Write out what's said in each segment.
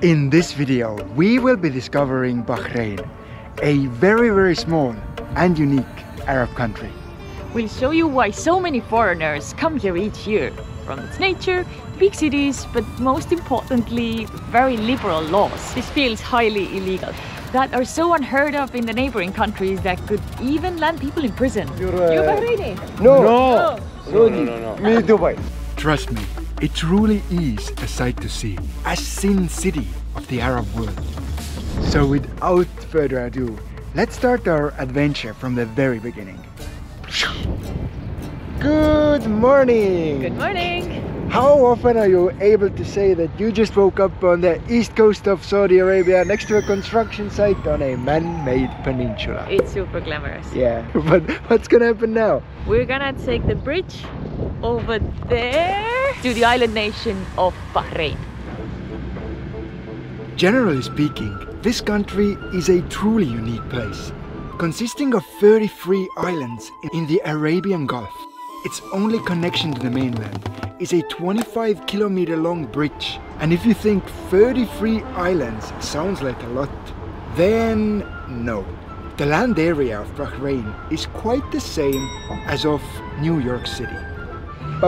In this video, we will be discovering Bahrain, a very small and unique Arab country. We'll show you why so many foreigners come here each year, from its nature, big cities, but most importantly, very liberal laws. This feels highly illegal, that are so unheard of in the neighboring countries that could even land people in prison. You're Bahraini? No. Me Dubai. Trust me, it truly is a sight to see, a sin city of the Arab world. So without further ado, let's start our adventure from the very beginning. Good morning! Good morning! How often are you able to say that you just woke up on the east coast of Saudi Arabia next to a construction site on a man-made peninsula? It's super glamorous. Yeah, but what's gonna happen now? We're gonna take the bridge over there to the island nation of Bahrain. Generally speaking, this country is a truly unique place, consisting of 33 islands in the Arabian Gulf. Its only connection to the mainland is a 25-kilometer long bridge. And if you think 33 islands sounds like a lot, then no. The land area of Bahrain is quite the same as of New York City. We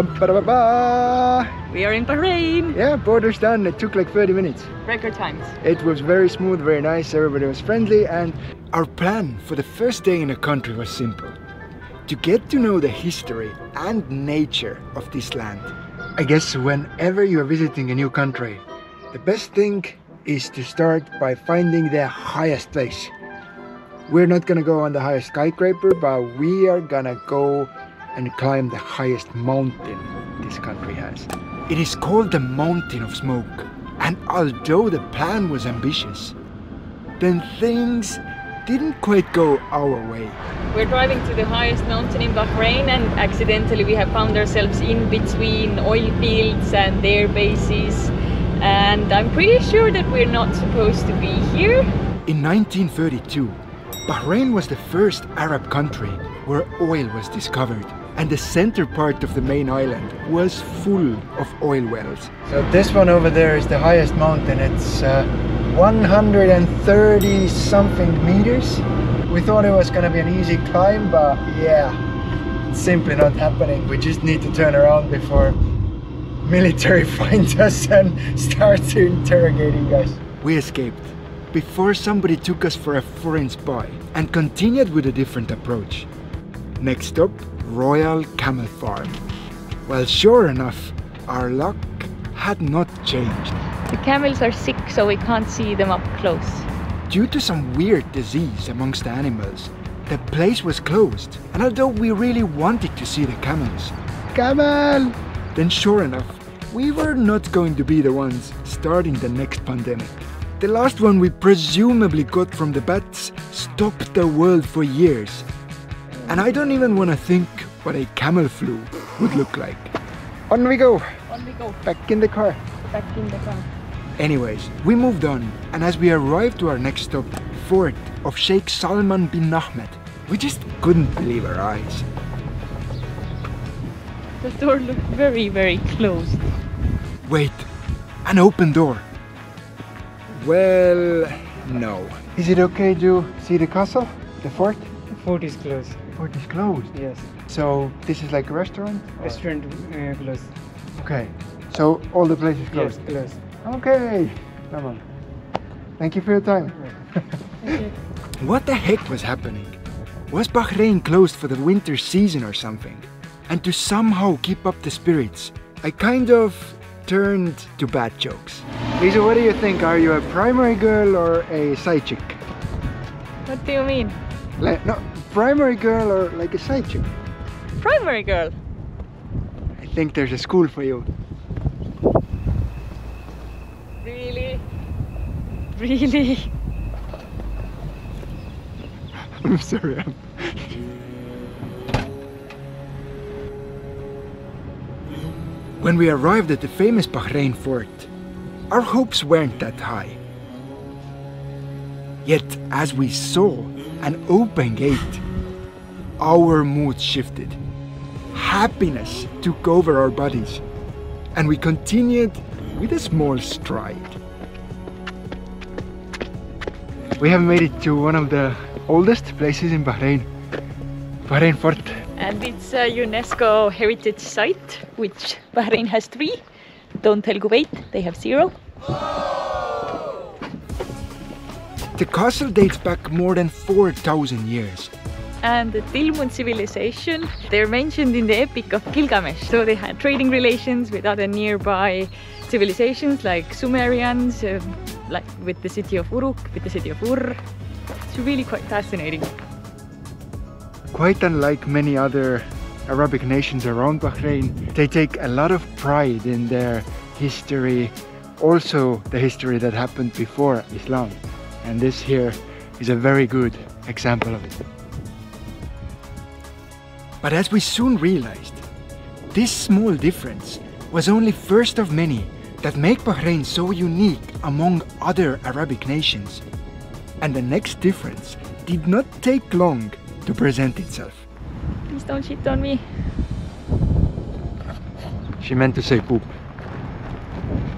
are in Bahrain! Yeah, border's done. It took like 30 minutes. Record times. It was very smooth, very nice, everybody was friendly, and our plan for the first day in the country was simple. To get to know the history and nature of this land. I guess whenever you are visiting a new country, the best thing is to start by finding the highest place. We're not gonna go on the highest skyscraper, but we are gonna go and climb the highest mountain this country has. It is called the Mountain of Smoke, and although the plan was ambitious, then things didn't quite go our way. We're driving to the highest mountain in Bahrain, and accidentally we have found ourselves in between oil fields and air bases, and I'm pretty sure that we're not supposed to be here. In 1932, Bahrain was the first Arab country where oil was discovered, and the center part of the main island was full of oil wells. So this one over there is the highest mountain. It's 130 something meters. We thought it was gonna be an easy climb, but yeah, it's simply not happening. We just need to turn around before military finds us and starts interrogating us. We escaped before somebody took us for a foreign spy and continued with a different approach. Next stop, Royal Camel Farm. Well, sure enough, our luck had not changed. The camels are sick, so we can't see them up close. Due to some weird disease amongst the animals, the place was closed. And although we really wanted to see the camels, camel! Then sure enough, we were not going to be the ones starting the next pandemic. The last one we presumably got from the bats stopped the world for years. And I don't even want to think what a camel flu would look like. On we go! On we go. Back in the car. Back in the car. Anyways, we moved on, and as we arrived to our next stop, Fort of Sheikh Salman bin Ahmed, we just couldn't believe our eyes. The door looked very closed. Wait, an open door. Well, no. Is it okay to see the castle, the fort? The fort is closed. Fort is closed. Yes. So this is like a restaurant? Restaurant closed. Okay. So all the places closed? Yes, closed. Okay. Come on. Thank you for your time. What the heck was happening? Was Bahrain closed for the winter season or something? And to somehow keep up the spirits, I kind of turned to bad jokes. Lisa, what do you think? Are you a primary girl or a side chick? What do you mean? No, primary girl or like a side chick? Primary girl. I think there's a school for you. Really? Really? I'm sorry. When we arrived at the famous Bahrain Fort, our hopes weren't that high. Yet, as we saw an open gate, our mood shifted. Happiness took over our bodies, and we continued with a small stride. We have made it to one of the oldest places in Bahrain, Bahrain Fort. And it's a UNESCO heritage site, which Bahrain has 3. Don't tell Kuwait, they have 0. The castle dates back more than 4,000 years. And the Tilmud civilization, they're mentioned in the Epic of Gilgamesh. So they had trading relations with other nearby civilizations like Sumerians, like with the city of Uruk, with the city of Ur. It's really quite fascinating. Quite unlike many other Arabic nations around Bahrain, they take a lot of pride in their history, also the history that happened before Islam. And this here is a very good example of it. But as we soon realized, this small difference was only first of many that make Bahrain so unique among other Arabic nations. And the next difference did not take long to present itself. Please don't shit on me. She meant to say poop.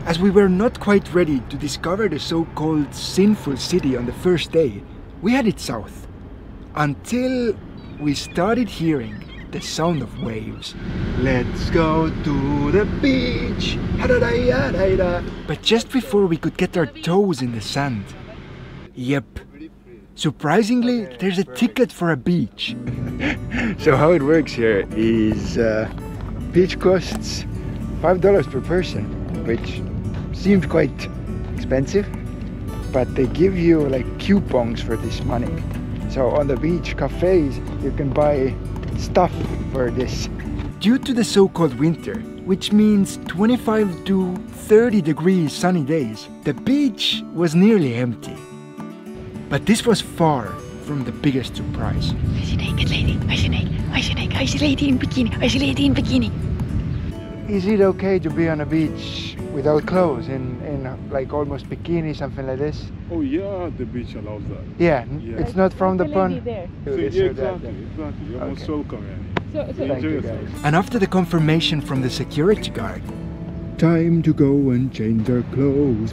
As we were not quite ready to discover the so-called sinful city on the first day, we headed south, until we started hearing the sound of waves. Let's go to the beach. But just before we could get our toes in the sand, yep, surprisingly, there's a ticket for a beach. So how it works here is beach costs $5 per person, which seemed quite expensive, but they give you like coupons for this money. So on the beach cafes you can buy stuff for this. Due to the so-called winter, which means 25 to 30 degrees sunny days, the beach was nearly empty. But this was far from the biggest surprise. I see a naked lady, I see a lady in bikini, I see a lady in bikini. Is it okay to be on a beach without clothes, in like almost bikini, something like this? Oh yeah, the beach allows that. Yeah, Yeah. it's not from the pond. There. Yeah, exactly. You're most welcome. Thank Enjoy you, yourself. guys. And after the confirmation from the security guard, time to go and change our clothes.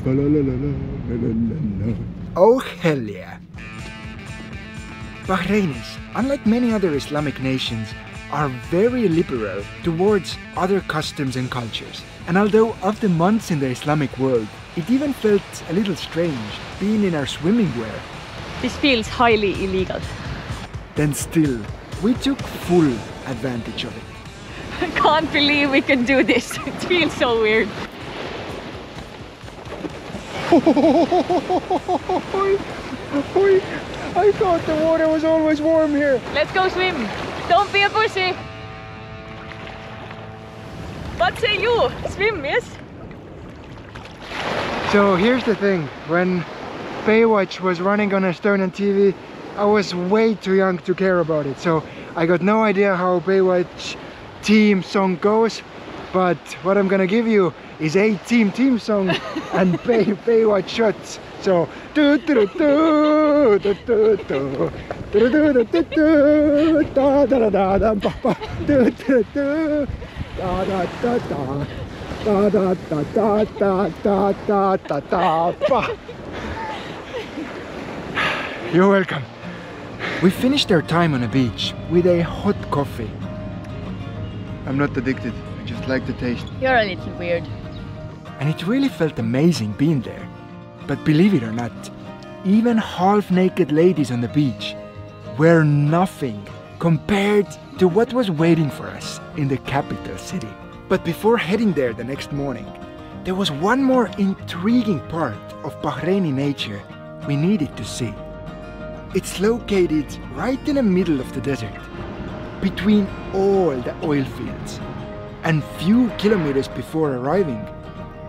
Oh hell yeah! Bahrainis, unlike many other Islamic nations, are very liberal towards other customs and cultures. And although of the months in the Islamic world, it even felt a little strange being in our swimming wear, This feels highly illegal. then still, we took full advantage of it. I can't believe we can do this. It feels so weird. I thought the water was always warm here. Let's go swim. Don't be a pussy. What say you? Swim, yes? So here's the thing, when Baywatch was running on Estonian TV, I was way too young to care about it. So I got no idea how Baywatch team song goes, but what I'm gonna give you is a team song and Baywatch shots. So you're welcome. We finished our time on a beach with a hot coffee. I'm not addicted, I just like the taste. You're a little weird. And it really felt amazing being there. But believe it or not, even half-naked ladies on the beach were nothing compared to what was waiting for us in the capital city. But before heading there the next morning, there was one more intriguing part of Bahraini nature we needed to see. It's located right in the middle of the desert, between all the oil fields. And few kilometers before arriving,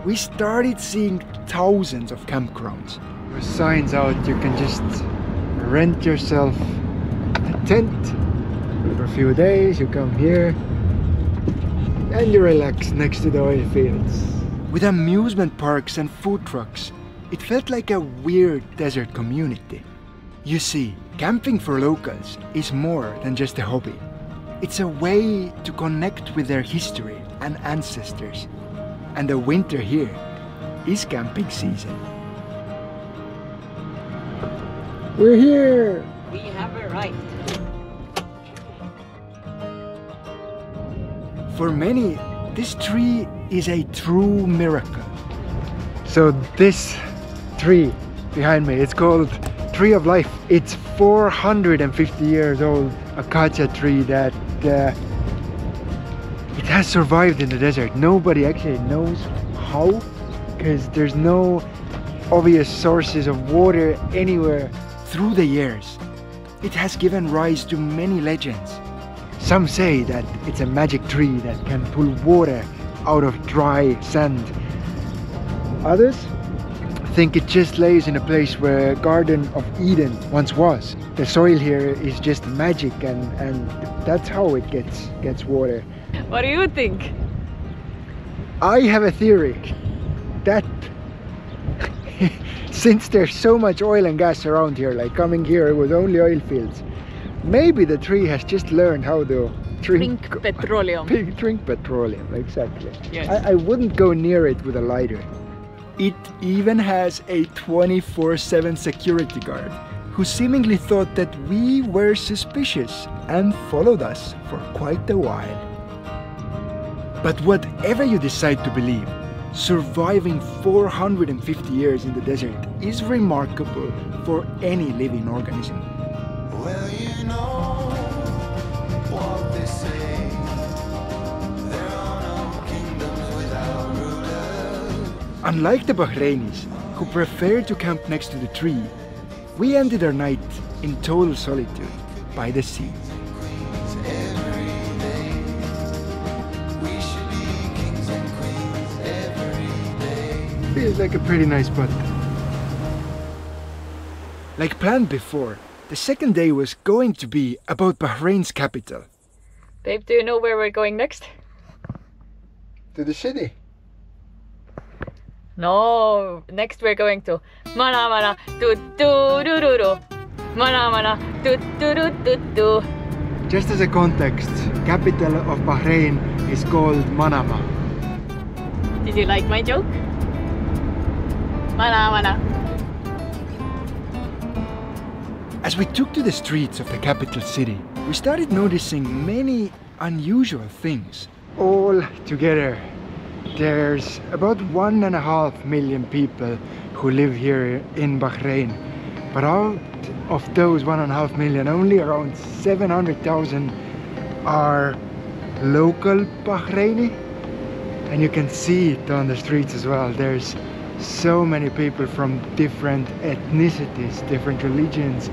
we started seeing thousands of campgrounds. There's signs out, you can just rent yourself a tent for a few days, you come here and you relax next to the oil fields. With amusement parks and food trucks, it felt like a weird desert community. You see, camping for locals is more than just a hobby. It's a way to connect with their history and ancestors. And the winter here is camping season. We're here! We have arrived. For many, this tree is a true miracle. So this tree behind me, it's called Tree of Life. It's 450 years old acacia tree that it has survived in the desert. Nobody actually knows how, because there's no obvious sources of water anywhere. Through the years, it has given rise to many legends. Some say that it's a magic tree that can pull water out of dry sand. Others think it just lays in a place where Garden of Eden once was. The soil here is just magic, and that's how it gets water. What do you think? I have a theory that since there's so much oil and gas around here, like coming here it was only oil fields, maybe the tree has just learned how to drink petroleum. Drink petroleum, exactly. Yes. I wouldn't go near it with a lighter. It even has a 24/7 security guard who seemingly thought that we were suspicious and followed us for quite a while. But whatever you decide to believe, surviving 450 years in the desert is remarkable for any living organism. Well, you know what they say. There are no kingdoms without rulers. Unlike the Bahrainis, who prefer to camp next to the tree, we ended our night in total solitude by the sea. Feels like a pretty nice spot. Like planned before, the second day was going to be about Bahrain's capital. Babe, do you know where we're going next? To the city. No, next we're going to Manama Market. Manama Market. Just as a context, capital of Bahrain is called Manama. Did you like my joke? Manama. As we took to the streets of the capital city, we started noticing many unusual things. All together, there's about 1.5 million people who live here in Bahrain. But out of those 1.5 million, only around 700,000 are local Bahraini. And you can see it on the streets as well. There's so many people from different ethnicities, different religions.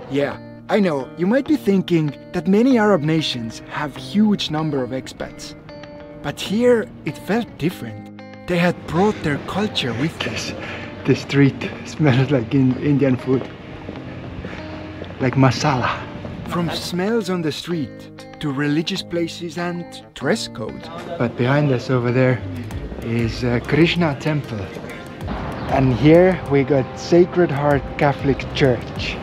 Yeah, I know, you might be thinking that many Arab nations have huge number of expats. But here it felt different. They had brought their culture with them. The street smells like Indian food. Like masala. From smells on the street to religious places and dress code. But behind us over there is Krishna temple. And here we got Sacred Heart Catholic Church.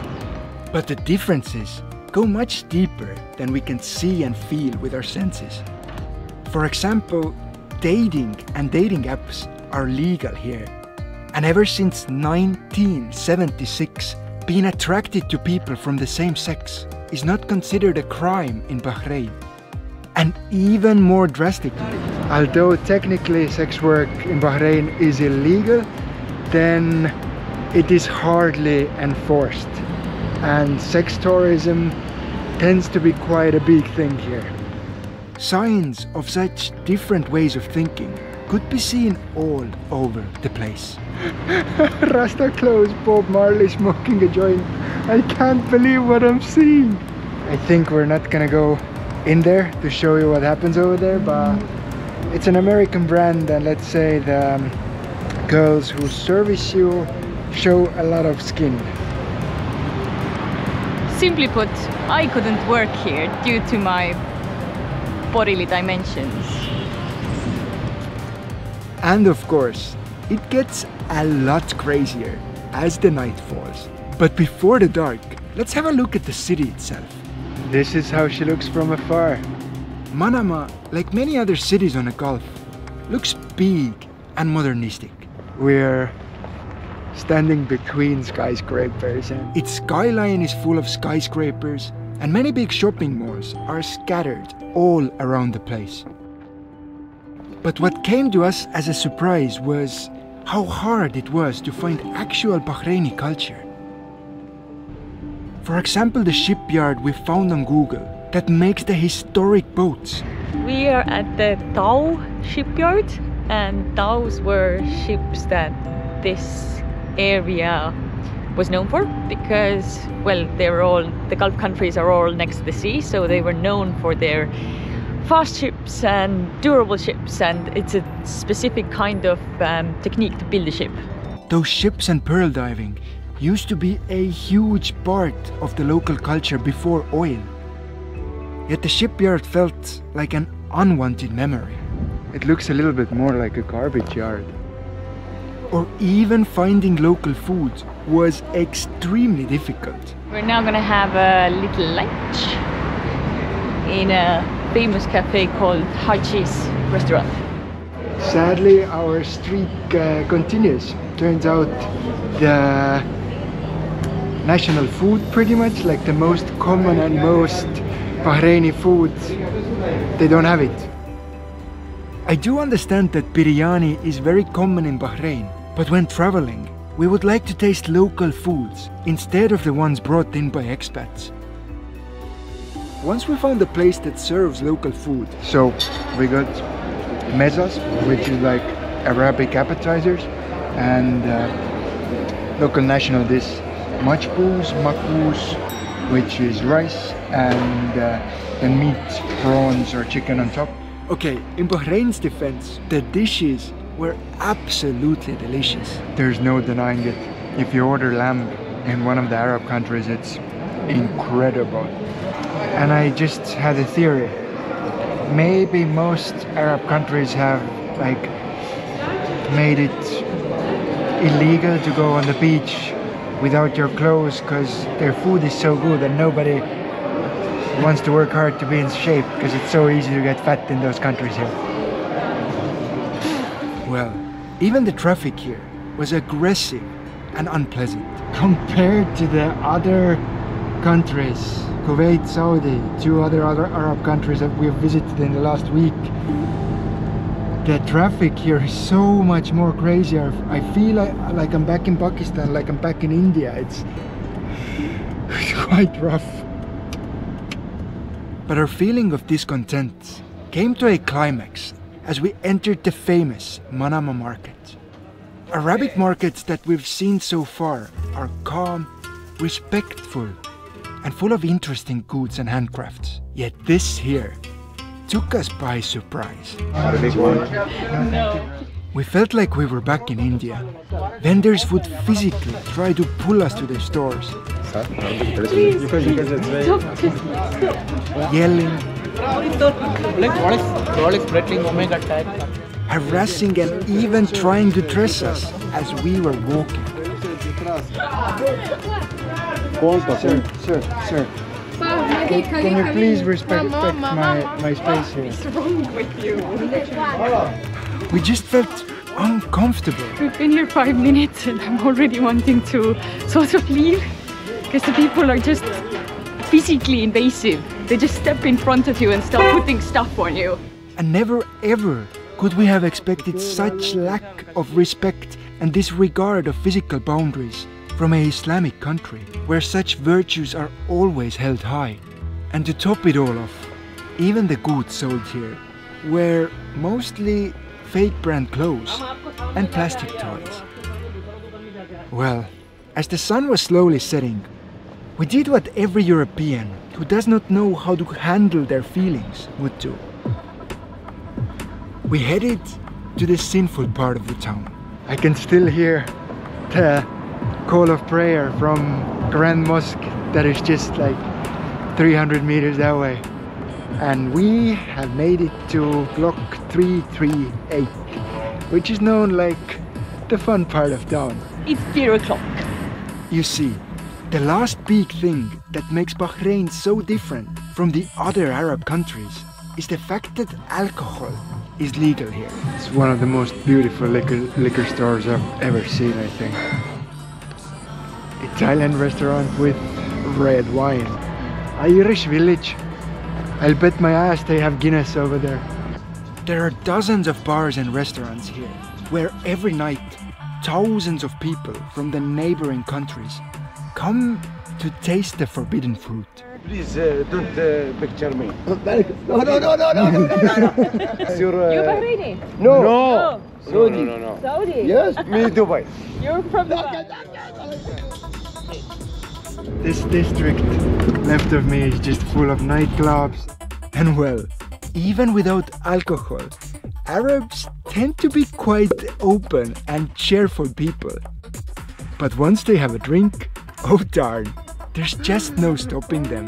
But the differences go much deeper than we can see and feel with our senses. For example, dating and dating apps are legal here. And ever since 1976, being attracted to people from the same sex is not considered a crime in Bahrain. And even more drastically, although technically sex work in Bahrain is illegal, then it is hardly enforced. And sex tourism tends to be quite a big thing here. Signs of such different ways of thinking could be seen all over the place. Rasta clothes, Bob Marley smoking a joint. I can't believe what I'm seeing. I think we're not gonna go in there to show you what happens over there, but it's an American brand, and let's say the girls who service you show a lot of skin. Simply put, I couldn't work here due to my bodily dimensions. And of course, it gets a lot crazier as the night falls. But before the dark, let's have a look at the city itself. This is how she looks from afar. Manama, like many other cities on the Gulf, looks big and modernistic. We're standing between skyscrapers, and its skyline is full of skyscrapers, and many big shopping malls are scattered all around the place. But what came to us as a surprise was how hard it was to find actual Bahraini culture. For example, the shipyard we found on Google that makes the historic boats. We are at the Tau shipyard, and Taus were ships that this area was known for because, well, the Gulf countries are all next to the sea, so they were known for their fast ships and durable ships, and it's a specific kind of technique to build a ship. Those ships and pearl diving used to be a huge part of the local culture before oil. Yet the shipyard felt like an unwanted memory. It looks a little bit more like a garbage yard. Or even finding local food was extremely difficult. We're now gonna have a little lunch in a famous cafe called Haji's restaurant. Sadly, our streak continues. Turns out the national food, pretty much like the most common and most Bahraini food, they don't have it. I do understand that biryani is very common in Bahrain, but when traveling, we would like to taste local foods instead of the ones brought in by expats. Once we found a place that serves local food, so we got mezas, which is like Arabic appetizers, and local national dish, majbouz, makbous, which is rice, and then meat, prawns or chicken on top. Okay, in Bahrain's defense, the dishes were absolutely delicious. There's no denying it. If you order lamb in one of the Arab countries, it's incredible. And I just had a theory. Maybe most Arab countries have like made it illegal to go on the beach without your clothes because their food is so good and nobody wants to work hard to be in shape because it's so easy to get fat in those countries here. Well, even the traffic here was aggressive and unpleasant. Compared to the other countries, Kuwait, Saudi, two other Arab countries that we have visited in the last week, the traffic here is so much more crazier. I feel like I'm back in Pakistan, like I'm back in India. It's quite rough. But our feeling of discontent came to a climax as we entered the famous Manama Market. Arabic markets that we've seen so far are calm, respectful, and full of interesting goods and handcrafts. Yet this here took us by surprise. We felt like we were back in India. Vendors would physically try to pull us to their stores. Yelling, harassing and even trying to dress us as we were walking. Sir, can you please respect my space here? What's wrong with you? We just felt uncomfortable. We've been here 5 minutes and I'm already wanting to sort of leave because the people are just physically invasive. They just step in front of you and start putting stuff on you. And never ever could we have expected such lack of respect and disregard of physical boundaries from an Islamic country where such virtues are always held high. And to top it all off, even the goods sold here were mostly fake brand clothes and plastic toys. Well, as the sun was slowly setting, we did what every European who does not know how to handle their feelings would do. We headed to the sinful part of the town. I can still hear the call of prayer from Grand Mosque that is just like 300 meters that way. And we have made it to block 338, which is known like the fun part of town. It's beer o'clock. You see, the last big thing that makes Bahrain so different from the other Arab countries is the fact that alcohol is legal here. It's one of the most beautiful liquor stores I've ever seen, I think. Italian restaurant with red wine. Irish village. I'll bet my ass they have Guinness over there. There are dozens of bars and restaurants here, where every night thousands of people from the neighboring countries come to taste the forbidden fruit. Please don't picture me. You Bahraini? No. No. Saudi. Saudi? Yes, me Dubai. You're from Dubai. This district left of me is just full of nightclubs. And well, even without alcohol, Arabs tend to be quite open and cheerful people. But once they have a drink, oh darn, there's just no stopping them.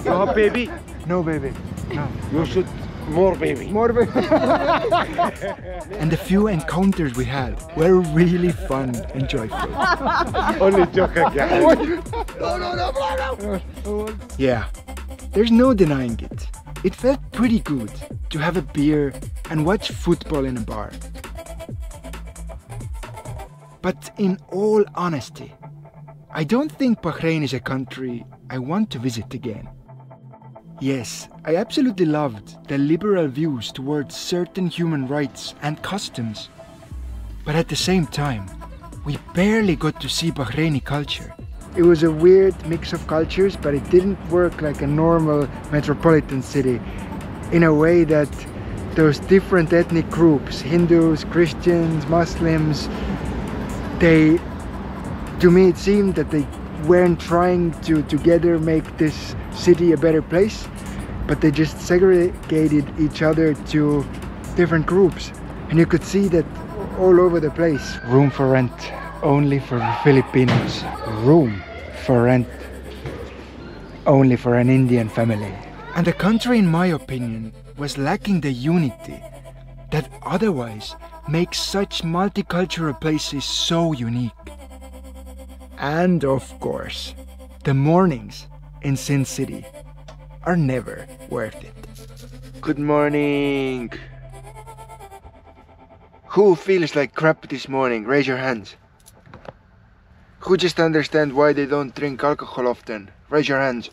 You have baby? No baby, no. You should more baby. More baby. And the few encounters we had were really fun and joyful. Only joking. Yeah, there's no denying it. It felt pretty good to have a beer and watch football in a bar. But in all honesty, I don't think Bahrain is a country I want to visit again. Yes, I absolutely loved the liberal views towards certain human rights and customs. But at the same time, we barely got to see Bahraini culture. It was a weird mix of cultures, but it didn't work like a normal metropolitan city in a way that those different ethnic groups, Hindus, Christians, Muslims, to me it seemed that they weren't trying to together make this city a better place, but they just segregated each other to different groups. And you could see that all over the place. Room for rent only for Filipinos. Room for rent only for an Indian family. And the country, in my opinion, was lacking the unity that otherwise makes such multicultural places so unique. And of course, the mornings in Sin City are never worth it. Good morning. Who feels like crap this morning? Raise your hands. Who just understand why they don't drink alcohol often? Raise your hands.